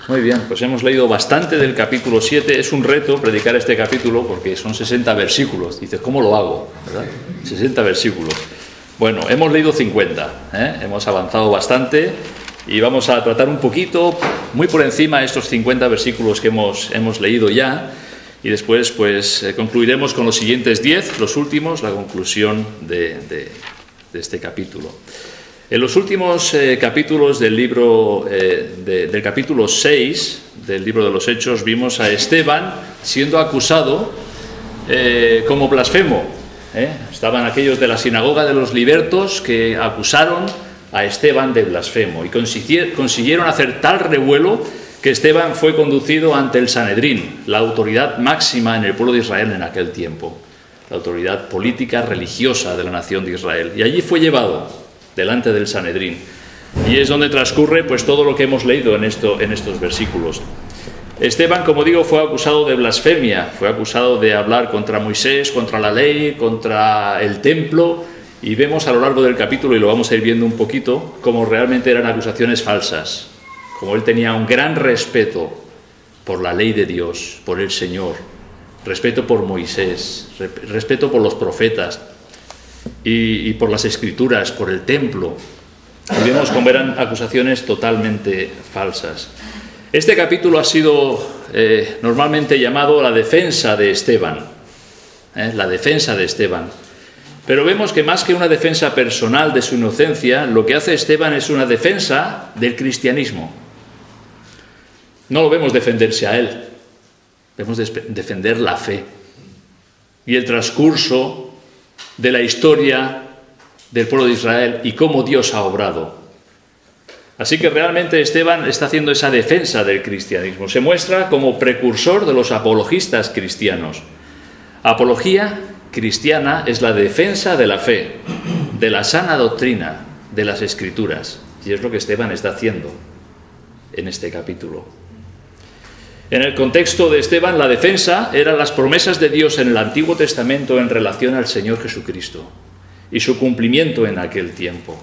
Muy bien, pues hemos leído bastante del capítulo 7. Es un reto predicar este capítulo porque son 60 versículos. Dices, ¿cómo lo hago? ¿Verdad? 60 versículos. Bueno, hemos leído 50, hemos avanzado bastante y vamos a tratar un poquito, muy por encima, estos 50 versículos que hemos leído ya, y después pues concluiremos con los siguientes 10, los últimos, la conclusión de este capítulo. En los últimos capítulos del libro, del capítulo 6 del libro de los Hechos, vimos a Esteban siendo acusado como blasfemo. Estaban aquellos de la sinagoga de los libertos que acusaron a Esteban de blasfemo y consiguieron hacer tal revuelo que Esteban fue conducido ante el Sanedrín, la autoridad máxima en el pueblo de Israel en aquel tiempo, la autoridad política religiosa de la nación de Israel, y allí fue llevado delante del Sanedrín, y es donde transcurre pues todo lo que hemos leído en estos versículos. Esteban, como digo, fue acusado de blasfemia, fue acusado de hablar contra Moisés, contra la ley, contra el templo, y vemos a lo largo del capítulo, y lo vamos a ir viendo un poquito, cómo realmente eran acusaciones falsas, como él tenía un gran respeto por la ley de Dios, por el Señor, respeto por Moisés, respeto por los profetas, y por las escrituras, por el templo. Y vemos cómo eran acusaciones totalmente falsas. Este capítulo ha sido normalmente llamado la defensa de Esteban, la defensa de Esteban. Pero vemos que más que una defensa personal de su inocencia, lo que hace Esteban es una defensa del cristianismo. No lo vemos defenderse a él, vemos defender la fe y el transcurso de la historia del pueblo de Israel y cómo Dios ha obrado. Así que realmente Esteban está haciendo esa defensa del cristianismo. Se muestra como precursor de los apologistas cristianos. Apología cristiana es la defensa de la fe, de la sana doctrina, de las Escrituras. Y es lo que Esteban está haciendo en este capítulo. En el contexto de Esteban, la defensa eran las promesas de Dios en el Antiguo Testamento en relación al Señor Jesucristo y su cumplimiento en aquel tiempo.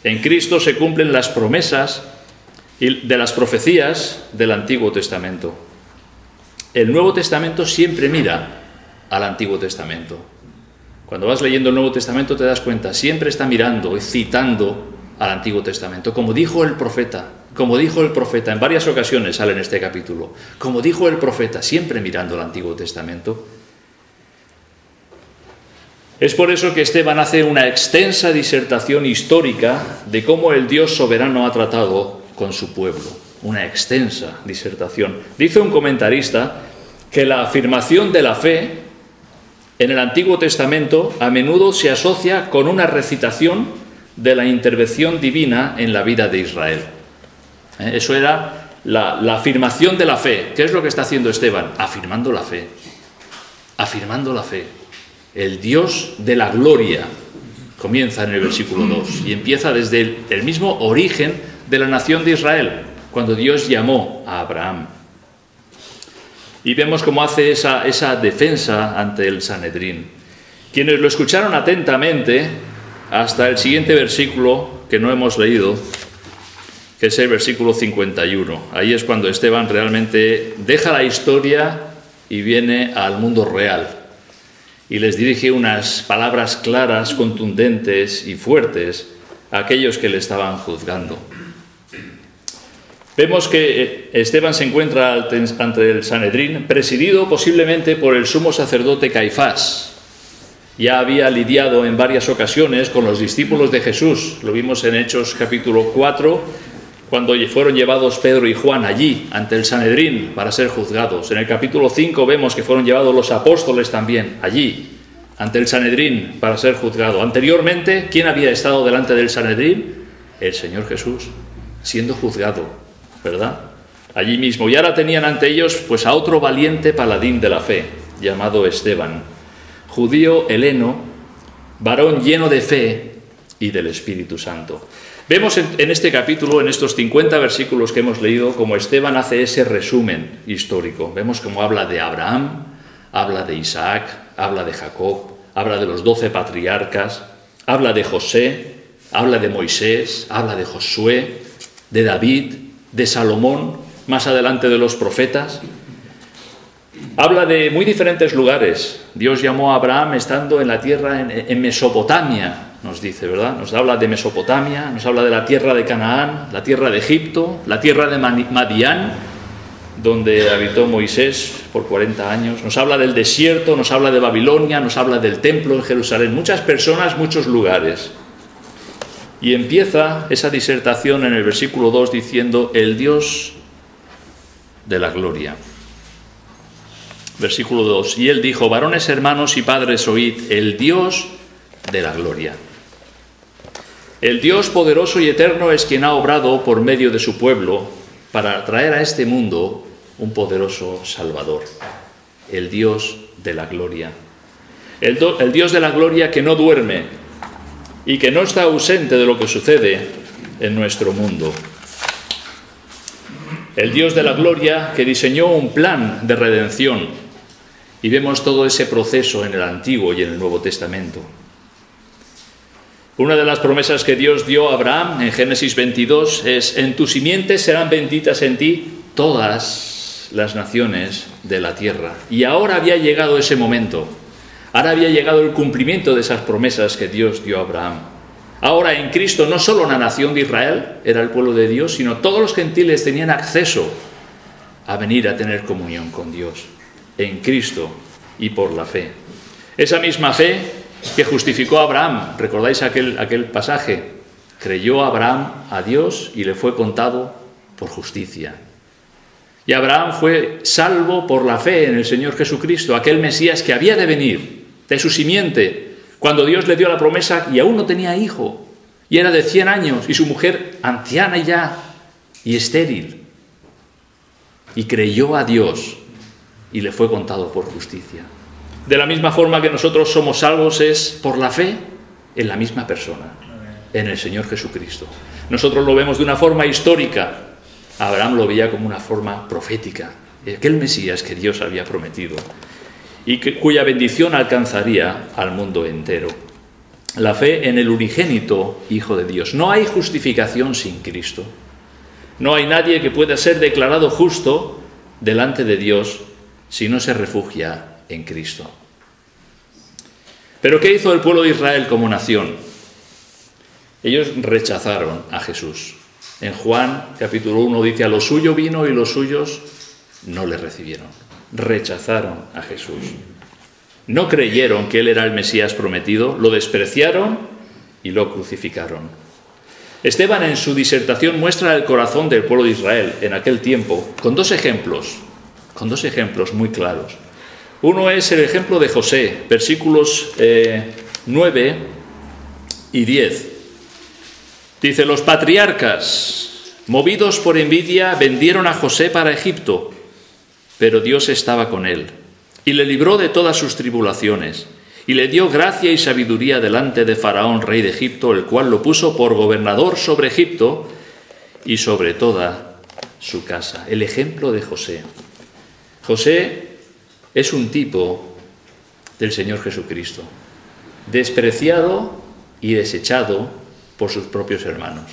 En Cristo se cumplen las promesas de las profecías del Antiguo Testamento. El Nuevo Testamento siempre mira al Antiguo Testamento. Cuando vas leyendo el Nuevo Testamento te das cuenta, siempre está mirando y citando al Antiguo Testamento, como dijo el profeta. Como dijo el profeta, en varias ocasiones sale en este capítulo, como dijo el profeta, siempre mirando al Antiguo Testamento. Es por eso que Esteban hace una extensa disertación histórica de cómo el Dios soberano ha tratado con su pueblo. Una extensa disertación. Dice un comentarista que la afirmación de la fe en el Antiguo Testamento a menudo se asocia con una recitación de la intervención divina en la vida de Israel. Eso era la afirmación de la fe. ¿Qué es lo que está haciendo Esteban? Afirmando la fe. Afirmando la fe. El Dios de la gloria comienza en el versículo 2 y empieza desde el mismo origen de la nación de Israel, cuando Dios llamó a Abraham. Y vemos cómo hace esa defensa ante el Sanedrín. Quienes lo escucharon atentamente hasta el siguiente versículo que no hemos leído, que es el versículo 51. Ahí es cuando Esteban realmente deja la historia y viene al mundo real. Y les dirige unas palabras claras, contundentes y fuertes a aquellos que le estaban juzgando. Vemos que Esteban se encuentra ante el Sanedrín, presidido posiblemente por el sumo sacerdote Caifás. Ya había lidiado en varias ocasiones con los discípulos de Jesús. Lo vimos en Hechos capítulo 4, cuando fueron llevados Pedro y Juan allí, ante el Sanedrín, para ser juzgados. En el capítulo 5 vemos que fueron llevados los apóstoles también, allí, ante el Sanedrín, para ser juzgados. Anteriormente, ¿quién había estado delante del Sanedrín? El Señor Jesús, siendo juzgado, ¿verdad? Allí mismo. Y ahora tenían ante ellos pues a otro valiente paladín de la fe, llamado Esteban, judío heleno, varón lleno de fe y del Espíritu Santo. Vemos en este capítulo, en estos 50 versículos que hemos leído, cómo Esteban hace ese resumen histórico. Vemos cómo habla de Abraham, habla de Isaac, habla de Jacob, habla de los 12 patriarcas, habla de José, habla de Moisés, habla de Josué, de David, de Salomón, más adelante de los profetas. Habla de muy diferentes lugares. Dios llamó a Abraham estando en la tierra, en Mesopotamia, nos dice, ¿verdad? Nos habla de Mesopotamia, nos habla de la tierra de Canaán, la tierra de Egipto, la tierra de Madián, donde habitó Moisés por 40 años. Nos habla del desierto, nos habla de Babilonia, nos habla del templo en Jerusalén. Muchas personas, muchos lugares. Y empieza esa disertación en el versículo 2 diciendo, el Dios de la gloria. Versículo 2, y él dijo, varones hermanos y padres, oíd, el Dios de la gloria. El Dios poderoso y eterno es quien ha obrado por medio de su pueblo para traer a este mundo un poderoso Salvador. El Dios de la gloria. El Dios de la gloria que no duerme y que no está ausente de lo que sucede en nuestro mundo. El Dios de la gloria que diseñó un plan de redención. Y vemos todo ese proceso en el Antiguo y en el Nuevo Testamento. Una de las promesas que Dios dio a Abraham en Génesis 22 es, en tu simiente serán benditas en ti todas las naciones de la tierra. Y ahora había llegado ese momento. Ahora había llegado el cumplimiento de esas promesas que Dios dio a Abraham. Ahora en Cristo no solo la nación de Israel era el pueblo de Dios, sino todos los gentiles tenían acceso a venir a tener comunión con Dios. En Cristo y por la fe. Esa misma fe que justificó a Abraham, ¿recordáis aquel pasaje? Creyó Abraham a Dios y le fue contado por justicia. Y Abraham fue salvo por la fe en el Señor Jesucristo, aquel Mesías que había de venir, de su simiente, cuando Dios le dio la promesa y aún no tenía hijo, y era de 100 años, y su mujer anciana ya, y estéril. Y creyó a Dios y le fue contado por justicia. De la misma forma que nosotros somos salvos es por la fe en la misma persona, en el Señor Jesucristo. Nosotros lo vemos de una forma histórica. Abraham lo veía como una forma profética, aquel Mesías que Dios había prometido y cuya bendición alcanzaría al mundo entero. La fe en el unigénito Hijo de Dios. No hay justificación sin Cristo. No hay nadie que pueda ser declarado justo delante de Dios si no se refugia en Cristo. ¿Pero qué hizo el pueblo de Israel como nación? Ellos rechazaron a Jesús. En Juan capítulo 1 dice, a lo suyo vino y los suyos no le recibieron. Rechazaron a Jesús. No creyeron que Él era el Mesías prometido, lo despreciaron y lo crucificaron. Esteban en su disertación muestra el corazón del pueblo de Israel en aquel tiempo con dos ejemplos muy claros. Uno es el ejemplo de José, versículos 9 y 10. Dice, los patriarcas, movidos por envidia, vendieron a José para Egipto, pero Dios estaba con él y le libró de todas sus tribulaciones y le dio gracia y sabiduría delante de Faraón, rey de Egipto, el cual lo puso por gobernador sobre Egipto y sobre toda su casa. El ejemplo de José. José es un tipo del Señor Jesucristo, despreciado y desechado por sus propios hermanos.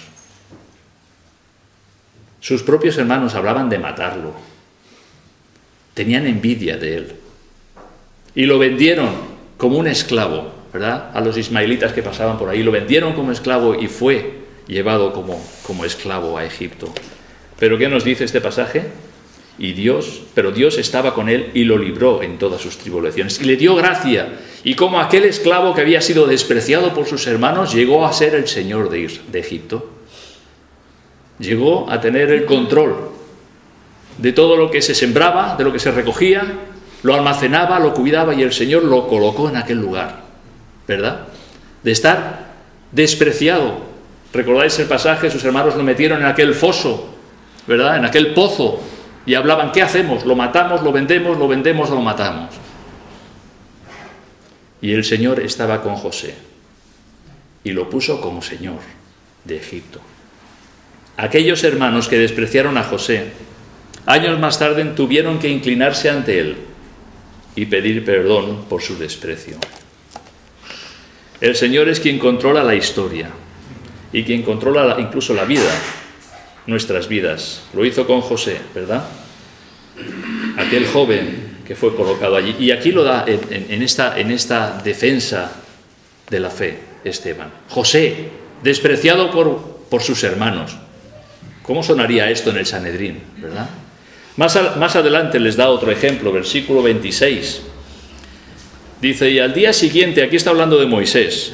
Sus propios hermanos hablaban de matarlo, tenían envidia de él y lo vendieron como un esclavo, ¿verdad? A los ismaelitas que pasaban por ahí, lo vendieron como esclavo y fue llevado como esclavo a Egipto. ¿Pero qué nos dice este pasaje? Pero Dios estaba con él y lo libró en todas sus tribulaciones y le dio gracia. Y como aquel esclavo que había sido despreciado por sus hermanos llegó a ser el señor de Egipto. Llegó a tener el control de todo lo que se sembraba, de lo que se recogía, lo almacenaba, lo cuidaba y el Señor lo colocó en aquel lugar, ¿verdad? De estar despreciado. ¿Recordáis el pasaje? Sus hermanos lo metieron en aquel foso, ¿verdad? En aquel pozo. Y hablaban, ¿qué hacemos? ¿Lo matamos, lo vendemos, lo matamos? Y el Señor estaba con José y lo puso como señor de Egipto. Aquellos hermanos que despreciaron a José, años más tarde tuvieron que inclinarse ante él y pedir perdón por su desprecio. El Señor es quien controla la historia y quien controla incluso la vida nuestras vidas. Lo hizo con José, ¿verdad? Aquel joven que fue colocado allí. Y aquí lo da en esta defensa de la fe, Esteban. José, despreciado por sus hermanos. ¿Cómo sonaría esto en el Sanedrín, verdad? Más adelante les da otro ejemplo, versículo 26. Dice, y al día siguiente, aquí está hablando de Moisés,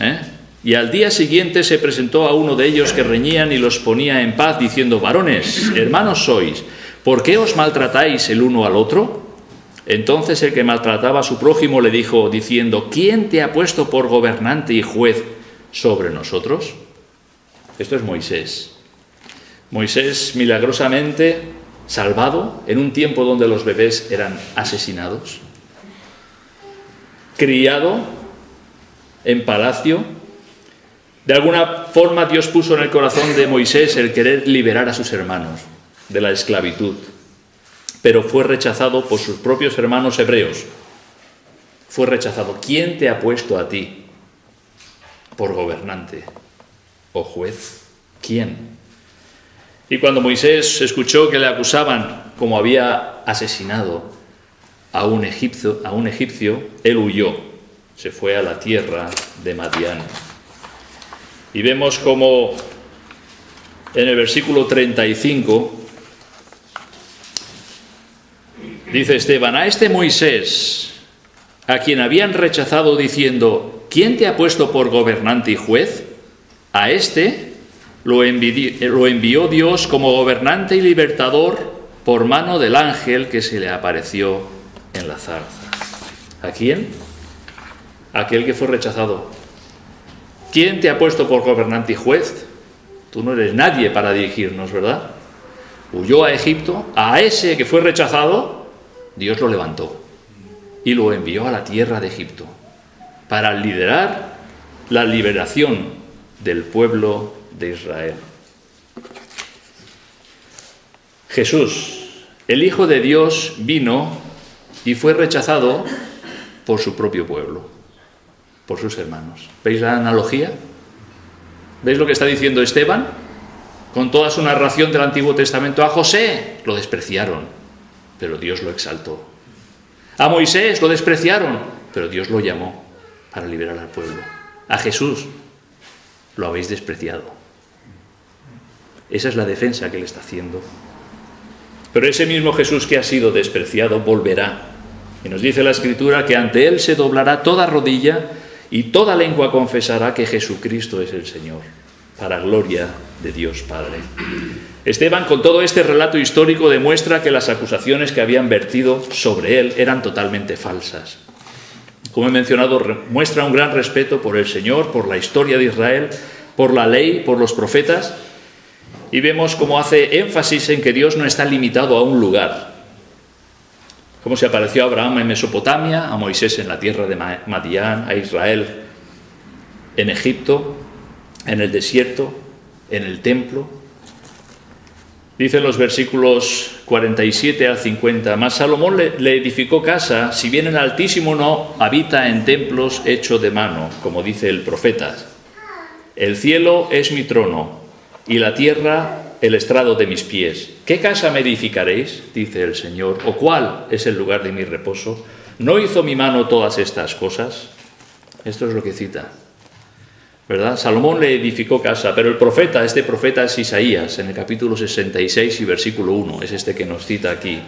y al día siguiente se presentó a uno de ellos que reñían y los ponía en paz, diciendo, varones, hermanos sois, ¿por qué os maltratáis el uno al otro? Entonces el que maltrataba a su prójimo le dijo, diciendo, ¿quién te ha puesto por gobernante y juez sobre nosotros? Esto es Moisés. Moisés milagrosamente salvado en un tiempo donde los bebés eran asesinados, criado en palacio. De alguna forma Dios puso en el corazón de Moisés el querer liberar a sus hermanos de la esclavitud, pero fue rechazado por sus propios hermanos hebreos. Fue rechazado. ¿Quién te ha puesto a ti por gobernante o juez? ¿Quién? Y cuando Moisés escuchó que le acusaban como había asesinado a un egipcio, él huyó, se fue a la tierra de Madián. Y vemos como en el versículo 35 dice Esteban, a este Moisés, a quien habían rechazado diciendo, ¿quién te ha puesto por gobernante y juez? A este lo envió Dios como gobernante y libertador por mano del ángel que se le apareció en la zarza. ¿A quién? Aquel que fue rechazado. ¿Quién te ha puesto por gobernante y juez? Tú no eres nadie para dirigirnos, ¿verdad? Huyó a Egipto, a ese que fue rechazado, Dios lo levantó y lo envió a la tierra de Egipto para liderar la liberación del pueblo de Israel. Jesús, el Hijo de Dios, vino y fue rechazado por su propio pueblo, por sus hermanos. ¿Veis la analogía? ¿Veis lo que está diciendo Esteban? Con toda su narración del Antiguo Testamento, a José lo despreciaron, pero Dios lo exaltó. A Moisés lo despreciaron, pero Dios lo llamó para liberar al pueblo. A Jesús lo habéis despreciado. Esa es la defensa que él está haciendo. Pero ese mismo Jesús que ha sido despreciado volverá. Y nos dice la Escritura que ante él se doblará toda rodilla y toda lengua confesará que Jesucristo es el Señor, para gloria de Dios Padre. Esteban, con todo este relato histórico, demuestra que las acusaciones que habían vertido sobre él eran totalmente falsas. Como he mencionado, muestra un gran respeto por el Señor, por la historia de Israel, por la ley, por los profetas, y vemos cómo hace énfasis en que Dios no está limitado a un lugar. Como se apareció a Abraham en Mesopotamia, a Moisés en la tierra de Madián, a Israel en Egipto, en el desierto, en el templo. Dicen los versículos 47 al 50, mas Salomón le edificó casa, si bien el Altísimo no habita en templos hechos de mano, como dice el profeta. El cielo es mi trono, y la tierra el estrado de mis pies. ¿Qué casa me edificaréis? Dice el Señor. ¿O cuál es el lugar de mi reposo? ¿No hizo mi mano todas estas cosas? Esto es lo que cita, ¿verdad? Salomón le edificó casa, pero el profeta, este profeta es Isaías, en el capítulo 66 y versículo 1, es este que nos cita aquí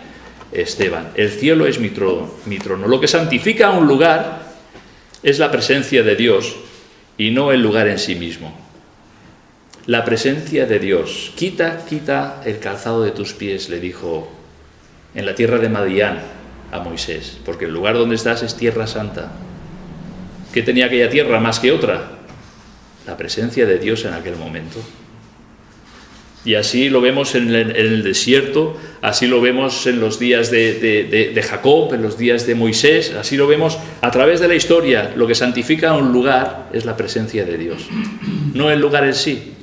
Esteban. El cielo es mi trono. Lo que santifica un lugar es la presencia de Dios y no el lugar en sí mismo. La presencia de Dios. Quita el calzado de tus pies, le dijo en la tierra de Madián a Moisés, porque el lugar donde estás es tierra santa. ¿Qué tenía aquella tierra más que otra? La presencia de Dios en aquel momento. Y así lo vemos en el desierto, así lo vemos en los días de Jacob, en los días de Moisés, así lo vemos a través de la historia. Lo que santifica un lugar es la presencia de Dios, no el lugar en sí.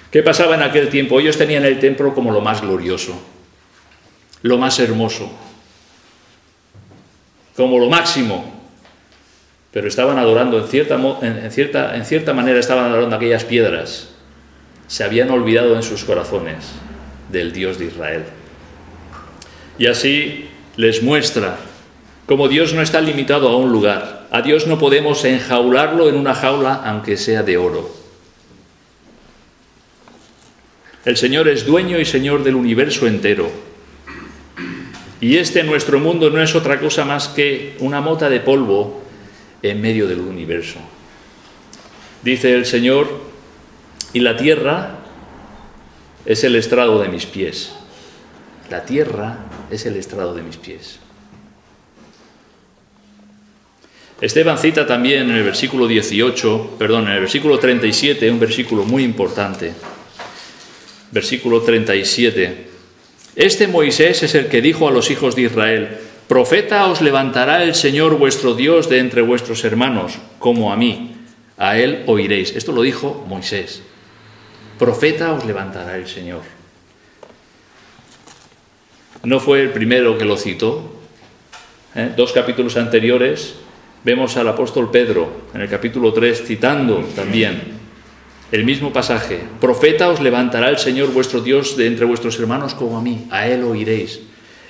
¿Qué pasaba en aquel tiempo? Ellos tenían el templo como lo más glorioso, lo más hermoso, como lo máximo, pero estaban adorando, en cierta manera estaban adorando aquellas piedras, se habían olvidado en sus corazones del Dios de Israel. Y así les muestra cómo Dios no está limitado a un lugar. A Dios no podemos enjaularlo en una jaula, aunque sea de oro. El Señor es dueño y Señor del universo entero. Y nuestro mundo no es otra cosa más que una mota de polvo en medio del universo. Dice el Señor, y la tierra es el estrado de mis pies. La tierra es el estrado de mis pies. Esteban cita también en el versículo 37, un versículo muy importante. Versículo 37. Este Moisés es el que dijo a los hijos de Israel: profeta os levantará el Señor vuestro Dios de entre vuestros hermanos, como a mí. A él oiréis. Esto lo dijo Moisés. Profeta os levantará el Señor. No fue el primero que lo citó. 2 capítulos anteriores vemos al apóstol Pedro, en el capítulo 3, citando también el mismo pasaje. Profeta os levantará el Señor vuestro Dios de entre vuestros hermanos como a mí. A él oiréis.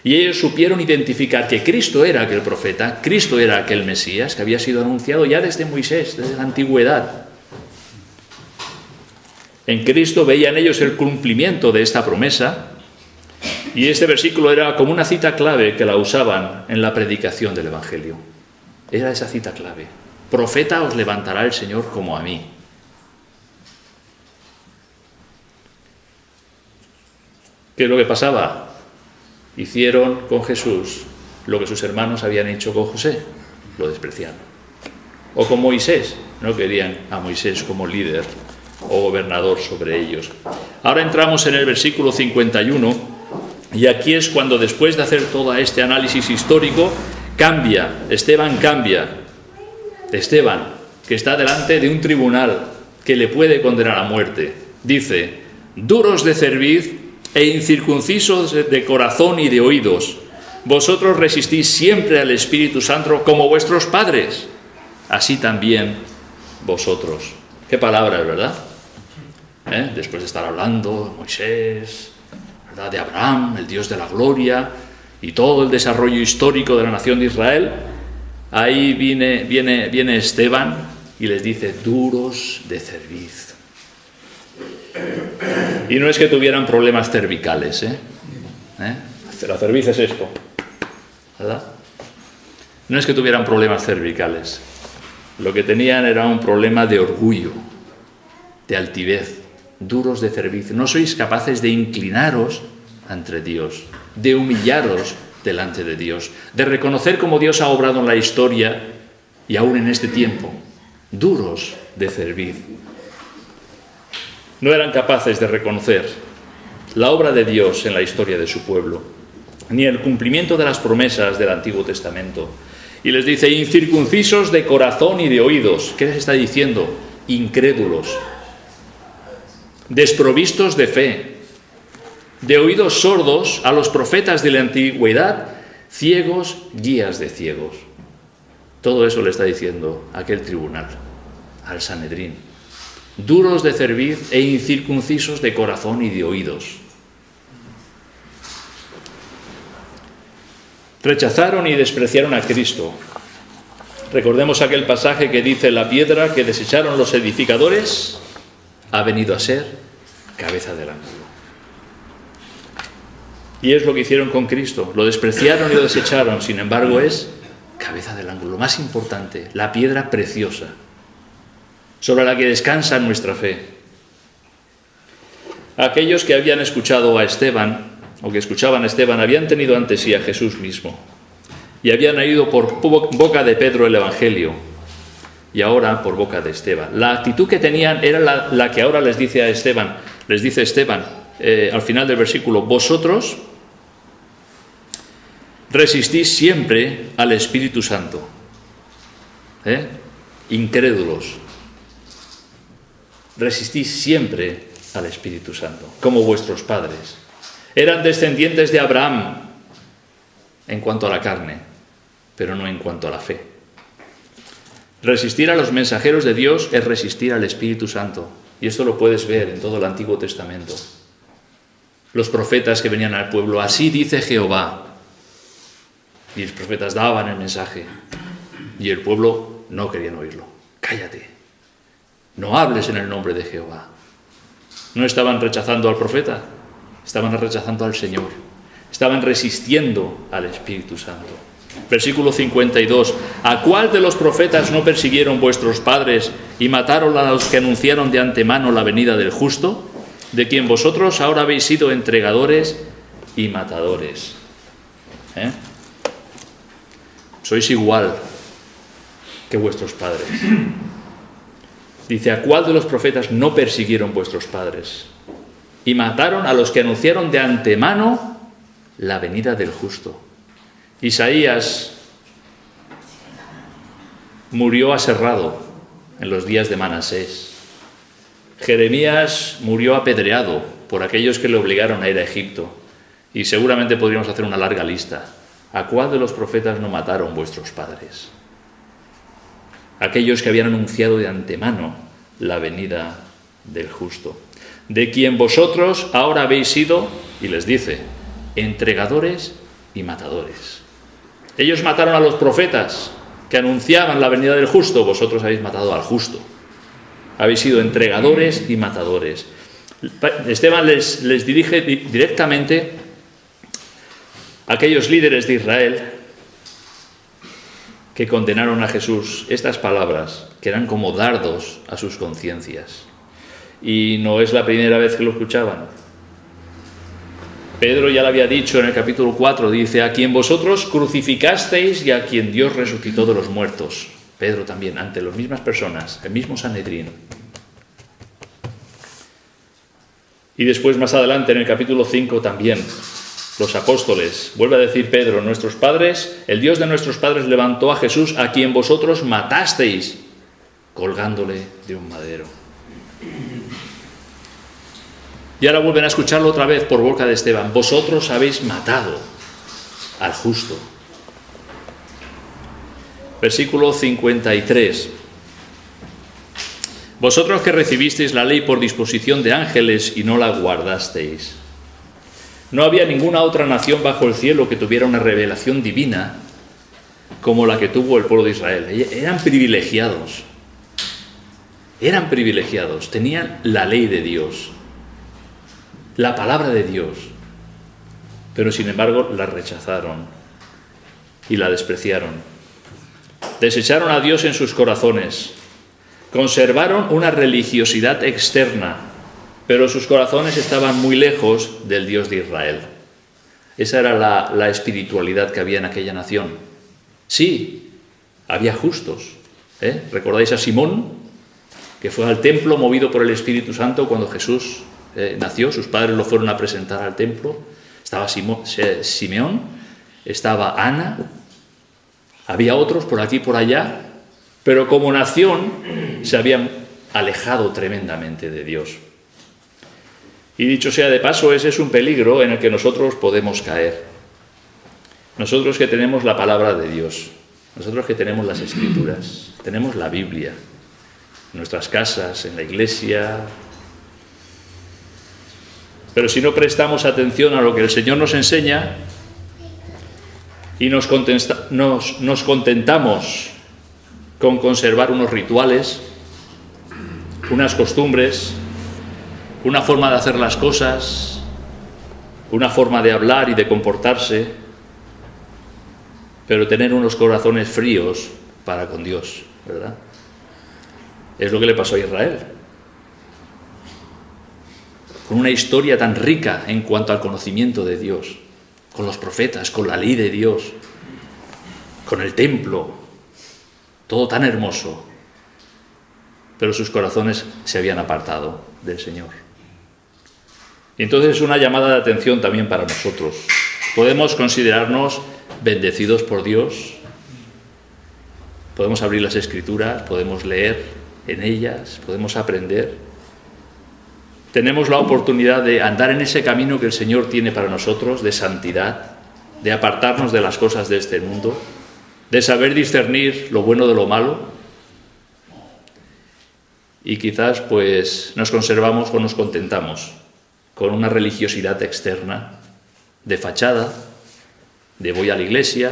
Y ellos supieron identificar que Cristo era aquel profeta, Cristo era aquel Mesías que había sido anunciado ya desde Moisés, desde la antigüedad. En Cristo veían ellos el cumplimiento de esta promesa, y este versículo era como una cita clave que la usaban en la predicación del Evangelio. Era esa cita clave. Profeta os levantará el Señor como a mí. ¿Qué es lo que pasaba? Hicieron con Jesús lo que sus hermanos habían hecho con José, lo despreciaron. O con Moisés, no querían a Moisés como líder o gobernador sobre ellos. Ahora entramos en el versículo 51, y aquí es cuando, después de hacer todo este análisis histórico, Esteban cambia. Esteban, que está delante de un tribunal que le puede condenar a muerte, dice: duros de cerviz e incircuncisos de corazón y de oídos, vosotros resistís siempre al Espíritu Santo como vuestros padres, así también vosotros. Qué palabras, ¿verdad? Después de estar hablando de Moisés, ¿verdad?, de Abraham, el Dios de la gloria, y todo el desarrollo histórico de la nación de Israel, ahí viene Esteban y les dice: duros de cerviz. Y no es que tuvieran problemas cervicales, La cerviz es esto, ¿verdad? No es que tuvieran problemas cervicales. Lo que tenían era un problema de orgullo, de altivez, duros de cerviz. No sois capaces de inclinaros ante Dios, de humillaros delante de Dios, de reconocer cómo Dios ha obrado en la historia y aún en este tiempo. Duros de cerviz. No eran capaces de reconocer la obra de Dios en la historia de su pueblo, ni el cumplimiento de las promesas del Antiguo Testamento. Y les dice: incircuncisos de corazón y de oídos. ¿Qué les está diciendo? Incrédulos, desprovistos de fe, de oídos sordos a los profetas de la antigüedad, ciegos, guías de ciegos. Todo eso le está diciendo aquel tribunal, al Sanedrín. Duros de cerviz e incircuncisos de corazón y de oídos. Rechazaron y despreciaron a Cristo. Recordemos aquel pasaje que dice: la piedra que desecharon los edificadores ha venido a ser cabeza del ángulo. Y es lo que hicieron con Cristo. Lo despreciaron y lo desecharon. Sin embargo, es cabeza del ángulo. Lo más importante, la piedra preciosa, sobre la que descansa nuestra fe. Aquellos que habían escuchado a Esteban, o que escuchaban a Esteban, habían tenido ante sí a Jesús mismo, y habían oído por boca de Pedro el Evangelio, y ahora por boca de Esteban. La actitud que tenían era la que ahora les dice Esteban, al final del versículo: vosotros resistís siempre al Espíritu Santo. Incrédulos. Resistís siempre al Espíritu Santo, como vuestros padres. Eran descendientes de Abraham en cuanto a la carne, pero no en cuanto a la fe. Resistir a los mensajeros de Dios es resistir al Espíritu Santo. Y esto lo puedes ver en todo el Antiguo Testamento. los profetas que venían al pueblo: así dice Jehová. Y los profetas daban el mensaje y el pueblo no querían oírlo. Cállate, no hables en el nombre de Jehová. No estaban rechazando al profeta, estaban rechazando al Señor, estaban resistiendo al Espíritu Santo. Versículo 52: ¿a cuál de los profetas no persiguieron vuestros padres y mataron a los que anunciaron de antemano la venida del justo, de quien vosotros ahora habéis sido entregadores y matadores? Sois igual que vuestros padres. Dice: ¿a cuál de los profetas no persiguieron vuestros padres y mataron a los que anunciaron de antemano la venida del justo? Isaías murió aserrado en los días de Manasés. Jeremías murió apedreado por aquellos que le obligaron a ir a Egipto. Y seguramente podríamos hacer una larga lista. ¿A cuál de los profetas no mataron vuestros padres? Aquellos que habían anunciado de antemano la venida del justo, de quien vosotros ahora habéis sido, y les dice, entregadores y matadores. Ellos mataron a los profetas que anunciaban la venida del justo, vosotros habéis matado al justo. Habéis sido entregadores y matadores. Esteban les dirige directamente a aquellos líderes de Israel que condenaron a Jesús estas palabras, que eran como dardos a sus conciencias. Y no es la primera vez que lo escuchaban. Pedro ya lo había dicho en el capítulo 4, dice: a quien vosotros crucificasteis y a quien Dios resucitó de los muertos. Pedro también, ante las mismas personas, el mismo Sanedrín. Y después, más adelante, en el capítulo 5 también, los apóstoles, vuelve a decir Pedro: nuestros padres, el Dios de nuestros padres levantó a Jesús, a quien vosotros matasteis, colgándole de un madero. Y ahora vuelven a escucharlo otra vez por boca de Esteban: vosotros habéis matado al justo. Versículo 53. Vosotros que recibisteis la ley por disposición de ángeles y no la guardasteis. No había ninguna otra nación bajo el cielo que tuviera una revelación divina como la que tuvo el pueblo de Israel. Eran privilegiados. Eran privilegiados. Tenían la ley de Dios, la palabra de Dios. Pero sin embargo la rechazaron y la despreciaron. Desecharon a Dios en sus corazones. Conservaron una religiosidad externa, pero sus corazones estaban muy lejos del Dios de Israel. Esa era la espiritualidad que había en aquella nación. Sí, había justos. ¿Recordáis a Simón, que fue al templo movido por el Espíritu Santo cuando Jesús nació? Sus padres lo fueron a presentar al templo. Estaba Simeón, estaba Ana, había otros por aquí y por allá, pero como nación se habían alejado tremendamente de Dios. Y dicho sea de paso, ese es un peligro en el que nosotros podemos caer. Nosotros que tenemos la palabra de Dios, nosotros que tenemos las Escrituras, tenemos la Biblia, en nuestras casas, en la iglesia. Pero si no prestamos atención a lo que el Señor nos enseña y nos contentamos con conservar unos rituales, unas costumbres, una forma de hacer las cosas, una forma de hablar y de comportarse, pero tener unos corazones fríos para con Dios, ¿verdad? Es lo que le pasó a Israel. Con una historia tan rica en cuanto al conocimiento de Dios, con los profetas, con la ley de Dios, con el templo, todo tan hermoso, pero sus corazones se habían apartado del Señor. Y entonces es una llamada de atención también para nosotros. Podemos considerarnos bendecidos por Dios, podemos abrir las Escrituras, podemos leer en ellas, podemos aprender. Tenemos la oportunidad de andar en ese camino que el Señor tiene para nosotros, de santidad, de apartarnos de las cosas de este mundo, de saber discernir lo bueno de lo malo, y quizás pues nos conservamos o nos contentamos con una religiosidad externa, de fachada, de voy a la iglesia,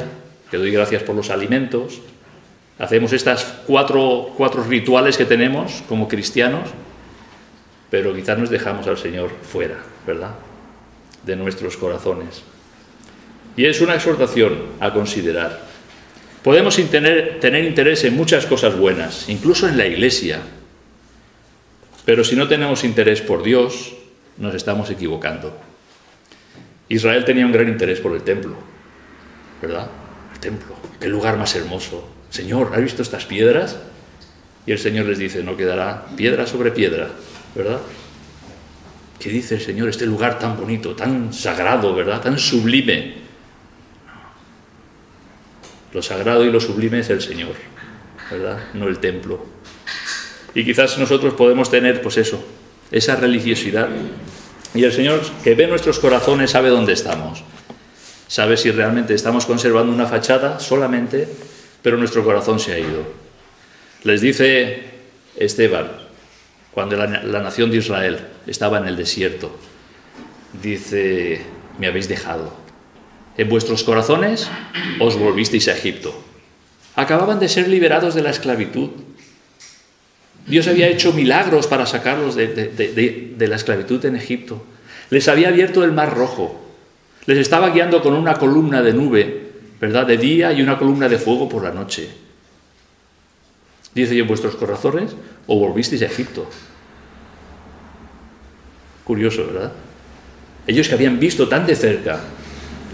que doy gracias por los alimentos. Hacemos estas cuatro rituales que tenemos como cristianos, pero quizás nos dejamos al Señor fuera, ¿verdad?, de nuestros corazones. Y es una exhortación a considerar. Podemos tener interés en muchas cosas buenas, incluso en la iglesia, pero si no tenemos interés por Dios, nos estamos equivocando. Israel tenía un gran interés por el templo, ¿verdad? El templo, qué lugar más hermoso. Señor, ¿has visto estas piedras? Y el Señor les dice, no quedará piedra sobre piedra, ¿verdad? ¿Qué dice el Señor? Este lugar tan bonito, tan sagrado, ¿verdad? Tan sublime. Lo sagrado y lo sublime es el Señor, ¿verdad? No el templo. Y quizás nosotros podemos tener, pues eso, esa religiosidad. Y el Señor, que ve nuestros corazones, sabe dónde estamos. Sabe si realmente estamos conservando una fachada solamente, pero nuestro corazón se ha ido. Les dice Esteban, cuando la nación de Israel estaba en el desierto, dice, me habéis dejado. En vuestros corazones os volvisteis a Egipto. Acababan de ser liberados de la esclavitud. Dios había hecho milagros para sacarlos de la esclavitud en Egipto. Les había abierto el Mar Rojo. Les estaba guiando con una columna de nube, ¿verdad?, de día, y una columna de fuego por la noche. Dice, y en vuestros corazones os volvisteis a Egipto. Curioso, ¿verdad? Ellos que habían visto tan de cerca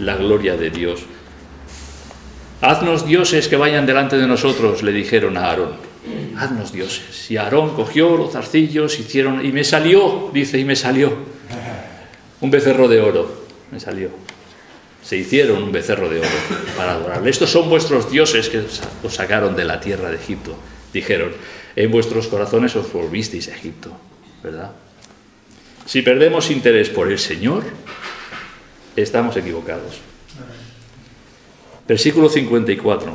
la gloria de Dios. Haznos dioses que vayan delante de nosotros, le dijeron a Aarón. Haznos dioses. Y Aarón cogió los zarcillos, hicieron, y me salió, dice, y me salió un becerro de oro. Me salió. Se hicieron un becerro de oro para adorarle. Estos son vuestros dioses que os sacaron de la tierra de Egipto. Dijeron, en vuestros corazones os volvisteis a Egipto, ¿verdad? Si perdemos interés por el Señor, estamos equivocados. Versículo 54.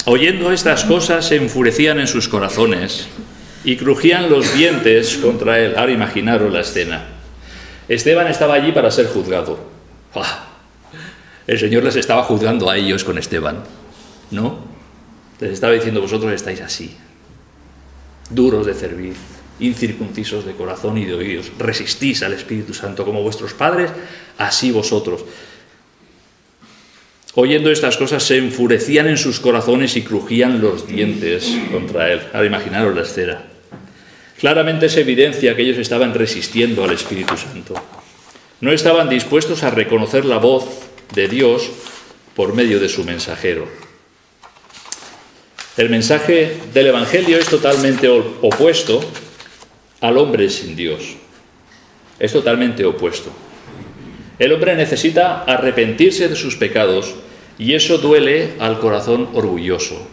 Oyendo estas cosas se enfurecían en sus corazones y crujían los dientes contra él. Ahora imaginaros la escena. Esteban estaba allí para ser juzgado. ¡Ah! El Señor les estaba juzgando a ellos con Esteban, ¿no? Les estaba diciendo, vosotros estáis así, duros de cerviz, incircuncisos de corazón y de oídos, resistís al Espíritu Santo como vuestros padres, así vosotros. Oyendo estas cosas se enfurecían en sus corazones y crujían los dientes contra él. Ahora imaginaros la escena. Claramente es evidencia que ellos estaban resistiendo al Espíritu Santo. No estaban dispuestos a reconocer la voz de Dios por medio de su mensajero. El mensaje del Evangelio es totalmente opuesto al hombre sin Dios. Es totalmente opuesto. El hombre necesita arrepentirse de sus pecados y eso duele al corazón orgulloso.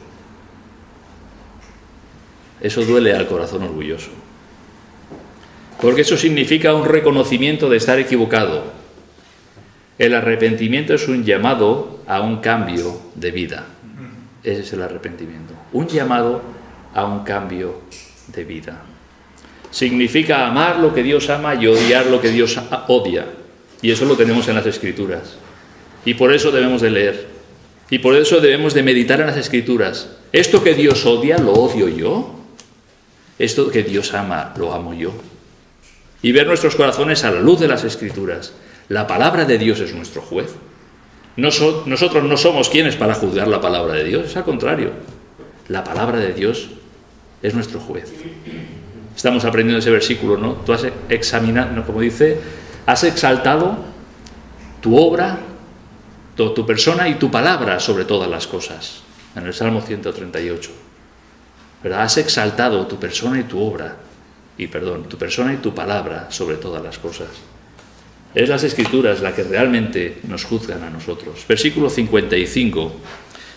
Eso duele al corazón orgulloso. Porque eso significa un reconocimiento de estar equivocado. El arrepentimiento es un llamado a un cambio de vida. Ese es el arrepentimiento. Un llamado a un cambio de vida. Significa amar lo que Dios ama y odiar lo que Dios odia. Y eso lo tenemos en las Escrituras. Y por eso debemos de leer. Y por eso debemos de meditar en las Escrituras. Esto que Dios odia, ¿lo odio yo? Esto que Dios ama, ¿lo amo yo? Y ver nuestros corazones a la luz de las Escrituras. La palabra de Dios es nuestro juez. Nosotros no somos quienes para juzgar la palabra de Dios, es al contrario. La palabra de Dios es nuestro juez. Estamos aprendiendo ese versículo, ¿no? Tú has examinado, ¿no? Como dice, has exaltado tu obra, tu persona y tu palabra sobre todas las cosas. En el Salmo 138. ¿Verdad? Has exaltado tu persona y tu obra. Tu persona y tu palabra sobre todas las cosas. Es las Escrituras la que realmente nos juzgan a nosotros. Versículo 55.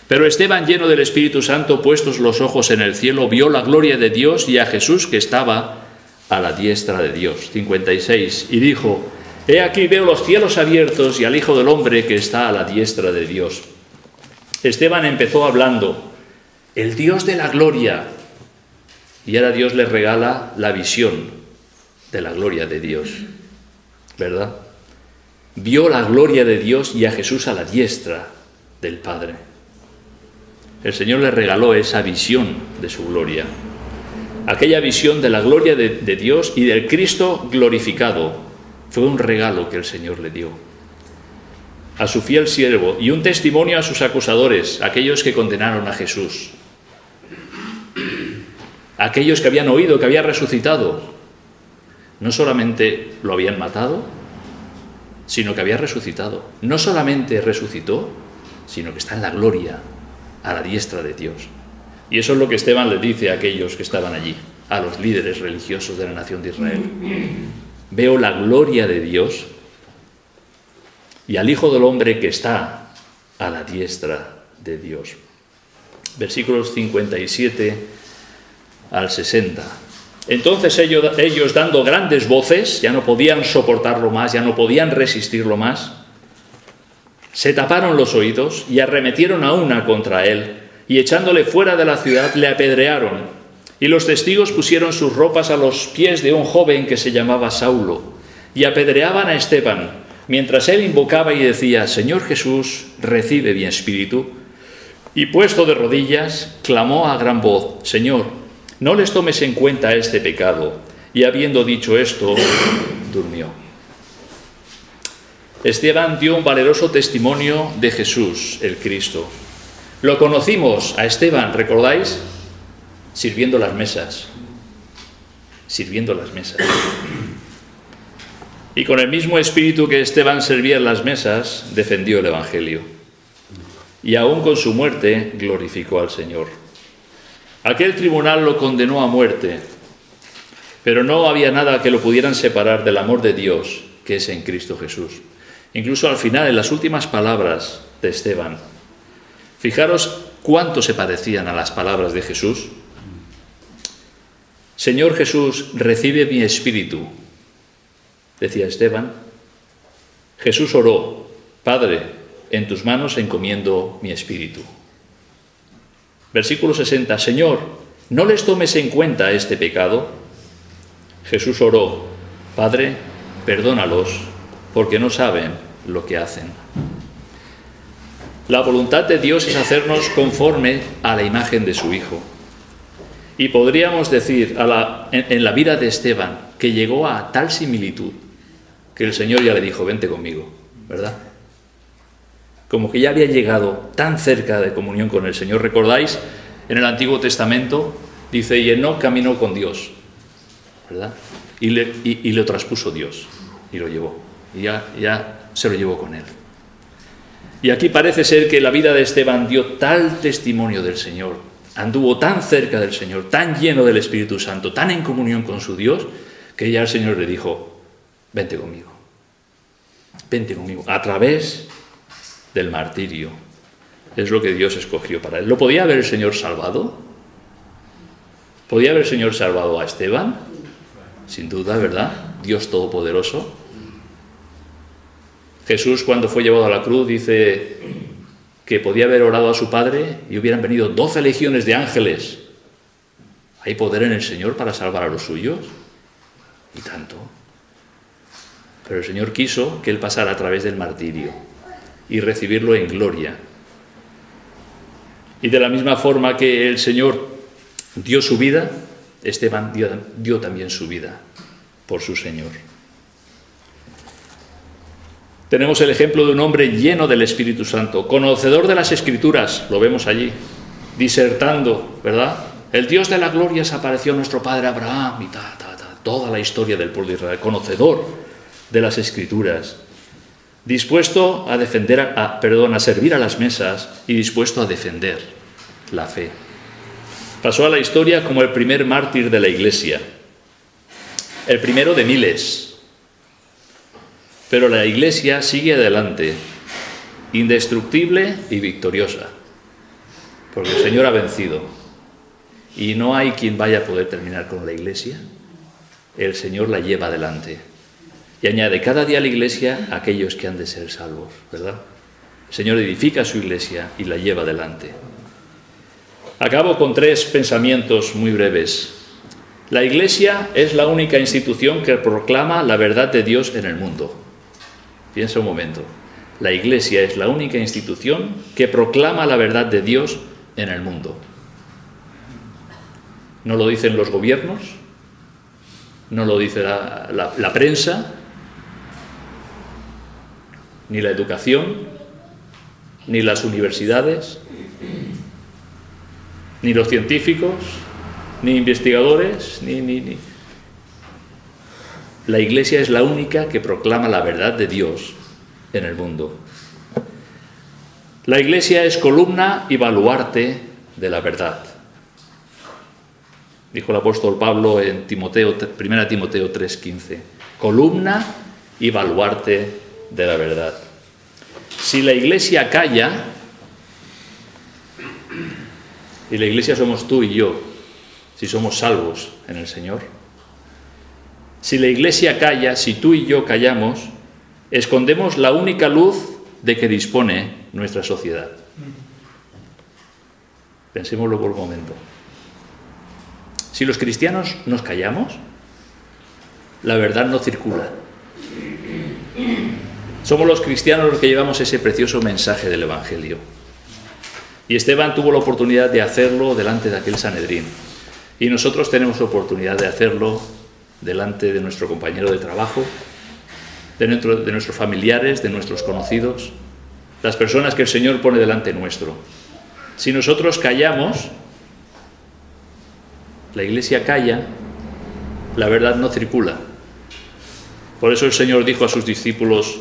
Pero Esteban, lleno del Espíritu Santo, puestos los ojos en el cielo, vio la gloria de Dios y a Jesús que estaba a la diestra de Dios. 56. Y dijo, he aquí veo los cielos abiertos y al Hijo del Hombre que está a la diestra de Dios. Esteban empezó hablando, el Dios de la gloria. Y ahora Dios le regala la visión de la gloria de Dios. ¿verdad? Vio la gloria de Dios y a Jesús a la diestra del Padre. El Señor le regaló esa visión de su gloria, aquella visión de la gloria de Dios y del Cristo glorificado. Fue un regalo que el Señor le dio a su fiel siervo y un testimonio a sus acusadores, aquellos que condenaron a Jesús, aquellos que habían oído que había resucitado. No solamente lo habían matado, sino que había resucitado. No solamente resucitó, sino que está en la gloria, a la diestra de Dios. Y eso es lo que Esteban le dice a aquellos que estaban allí, a los líderes religiosos de la nación de Israel. Veo la gloria de Dios y al Hijo del Hombre que está a la diestra de Dios. Versículos 57 al 60. Entonces ellos dando grandes voces, ya no podían soportarlo más, ya no podían resistirlo más, se taparon los oídos y arremetieron a una contra él, y echándole fuera de la ciudad le apedrearon. Y los testigos pusieron sus ropas a los pies de un joven que se llamaba Saulo, y apedreaban a Esteban, mientras él invocaba y decía: Señor Jesús, recibe mi espíritu. Y puesto de rodillas, clamó a gran voz: Señor, no les tomes en cuenta este pecado. Y habiendo dicho esto, durmió. Esteban dio un valeroso testimonio de Jesús, el Cristo. Lo conocimos a Esteban, ¿recordáis? Sirviendo las mesas. Sirviendo las mesas. Y con el mismo espíritu que Esteban servía en las mesas, defendió el Evangelio. Y aún con su muerte glorificó al Señor. Aquel tribunal lo condenó a muerte, pero no había nada que lo pudieran separar del amor de Dios, que es en Cristo Jesús. Incluso al final, en las últimas palabras de Esteban, fijaros cuánto se parecían a las palabras de Jesús. Señor Jesús, recibe mi espíritu, decía Esteban. Jesús oró: Padre, en tus manos encomiendo mi espíritu. Versículo 60. Señor, no les tomes en cuenta este pecado. Jesús oró: Padre, perdónalos, porque no saben lo que hacen. La voluntad de Dios es hacernos conforme a la imagen de su Hijo. Y podríamos decir en la vida de Esteban que llegó a tal similitud que el Señor ya le dijo: vente conmigo, ¿verdad? Como que ya había llegado tan cerca de comunión con el Señor. ¿Recordáis? En el Antiguo Testamento dice: y Enoc caminó con Dios, ¿verdad? Y le traspuso Dios y lo llevó. Y ya se lo llevó con él. Y aquí parece ser que la vida de Esteban dio tal testimonio del Señor, anduvo tan cerca del Señor, tan lleno del Espíritu Santo, tan en comunión con su Dios, que ya el Señor le dijo: vente conmigo, a través del martirio. Es lo que Dios escogió para él. ¿Lo podía haber el Señor salvado? ¿Podía haber el Señor salvado a Esteban? Sin duda, ¿verdad? Dios Todopoderoso. Jesús, cuando fue llevado a la cruz, dice que podía haber orado a su Padre y hubieran venido 12 legiones de ángeles. ¿Hay poder en el Señor para salvar a los suyos? Y tanto. Pero el Señor quiso que él pasara a través del martirio y recibirlo en gloria. Y de la misma forma que el Señor dio su vida, Esteban dio también su vida por su Señor. Tenemos el ejemplo de un hombre lleno del Espíritu Santo, conocedor de las Escrituras, lo vemos allí, disertando, ¿verdad? El Dios de la gloria se apareció a nuestro padre Abraham y toda la historia del pueblo de Israel, conocedor de las Escrituras, dispuesto a a servir a las mesas y dispuesto a defender la fe. Pasó a la historia como el primer mártir de la Iglesia, el primero de miles. Pero la Iglesia sigue adelante, indestructible y victoriosa, porque el Señor ha vencido. Y no hay quien vaya a poder terminar con la Iglesia. El Señor la lleva adelante. Y añade cada día a la Iglesia a aquellos que han de ser salvos, ¿verdad? El Señor edifica su Iglesia y la lleva adelante. Acabo con 3 pensamientos muy breves. La Iglesia es la única institución que proclama la verdad de Dios en el mundo. Piensa un momento. La Iglesia es la única institución que proclama la verdad de Dios en el mundo. No lo dicen los gobiernos, no lo dice la prensa, ni la educación, ni las universidades, ni los científicos, ni investigadores, ni. La Iglesia es la única que proclama la verdad de Dios en el mundo. La Iglesia es columna y baluarte de la verdad. Dijo el apóstol Pablo en 1 Timoteo 3:15, columna y baluarte de la verdad. Si la Iglesia calla, y la Iglesia somos tú y yo, si somos salvos en el Señor, si la Iglesia calla, si tú y yo callamos, escondemos la única luz de que dispone nuestra sociedad. Pensémoslo por un momento. Si los cristianos nos callamos, la verdad no circula. Somos los cristianos los que llevamos ese precioso mensaje del Evangelio. Y Esteban tuvo la oportunidad de hacerlo delante de aquel Sanedrín. Y nosotros tenemos la oportunidad de hacerlo delante de nuestro compañero de trabajo, de nuestros familiares, de nuestros conocidos, las personas que el Señor pone delante nuestro. Si nosotros callamos, la Iglesia calla, la verdad no circula. Por eso el Señor dijo a sus discípulos,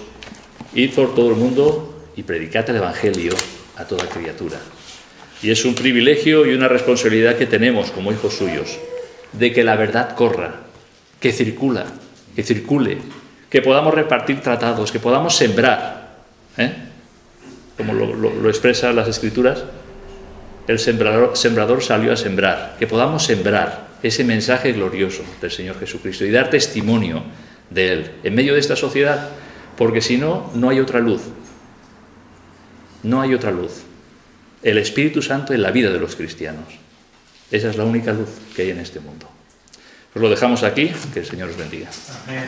id por todo el mundo y predicad el Evangelio a toda criatura. Y es un privilegio y una responsabilidad que tenemos como hijos suyos, de que la verdad corra, que circule, que podamos repartir tratados, que podamos sembrar, como lo expresan las Escrituras, el sembrador salió a sembrar, que podamos sembrar ese mensaje glorioso del Señor Jesucristo y dar testimonio de Él en medio de esta sociedad, porque si no, no hay otra luz. No hay otra luz. El Espíritu Santo en la vida de los cristianos. Esa es la única luz que hay en este mundo. Pues lo dejamos aquí, que el Señor os bendiga. Amén.